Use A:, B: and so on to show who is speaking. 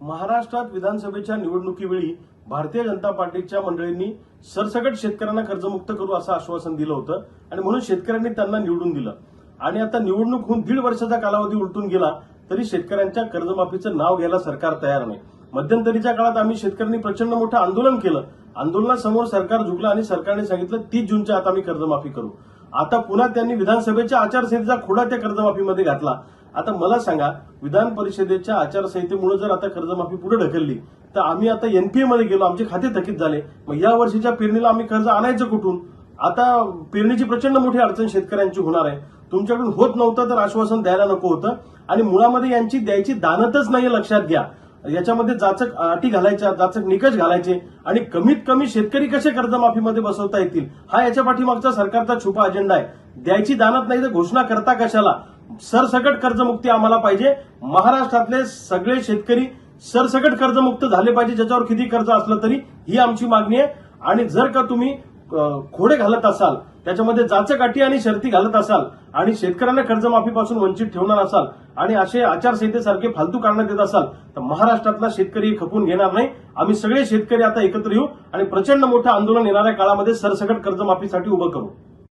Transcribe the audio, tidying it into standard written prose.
A: महाराष्ट्रात विधानसभेच्या निवडणुकीवेळी भारतीय जनता पार्टीच्या मंडळींनी सरसकट शेतकऱ्यांना कर्जमुक्त करू असं आश्वासन दिलं होतं आणि म्हणून शेतकऱ्यांनी त्यांना निवडून दिलं. आणि आता निवडणूक होऊन 1.5 वर्षाचा कालावधी उलटून गेला तरी शेतकऱ्यांच्या कर्जमाफीचं नाव घ्यायला सरकार तयार नाही. मध्यंतरीच्या काळात आम्ही शेतकऱ्यांनी प्रचंड मोठं आंदोलन केलं. आंदोलनासमोर सरकार झुकलं आणि सरकारने सांगितलं 30 जूनच्या आत आम्ही कर्जमाफी करू. आता पुन्हा त्यांनी विधानसभेच्या आचारसंहितेचा खोडा त्या कर्जमाफीमध्ये घातला. आता मला सांगा, विधान परिषदेच्या आचारसंहितेमुळे जर आता कर्जमाफी पुढे ढकलली तर आम्ही आता एनपीए मध्ये गेलो, आमचे खाते थकीत झाले. मग या वर्षीच्या पेरणीला आम्ही कर्ज आणायचं कुठून? आता पेरणीची प्रचंड मोठी अडचण शेतकऱ्यांची होणार आहे. तुमच्याकडून होत नव्हतं तर आश्वासन द्यायला नको होतं आणि मुळामध्ये यांची द्यायची दानतच नाही, लक्षात घ्या. याच्यामध्ये जाचक अटी घालायच्या, जाचक निकष घालायचे आणि कमीत कमी शेतकरी कसे कर्जमाफीमध्ये बसवता येतील हा याच्या पाठीमागचा सरकारचा छुपा अजेंडा आहे. द्यायची दानत नाही तर घोषणा करता कशाला? सरसकट कर्जमुक्ती आम्हाला पाहिजे. महाराष्ट्रातले सगळे शेतकरी सरसकट कर्जमुक्त झाले पाहिजे, ज्याच्यावर किती कर्ज असलं तरी, ही आमची मागणी आहे. आणि जर का तुम्ही खोडे घालत असाल, त्याच्यामध्ये जाचक अटी आणि शर्ती घालत असाल आणि शेतकऱ्यांना कर्जमाफीपासून वंचित ठेवणार असाल आणि असे आचारसंहितेसारखे फालतू कारणं देत असाल तर महाराष्ट्रातला शेतकरी खपून घेणार नाही. आम्ही सगळे शेतकरी आता एकत्र येऊ आणि प्रचंड मोठं आंदोलन येणाऱ्या काळामध्ये सरसकट कर्जमाफीसाठी उभं करू.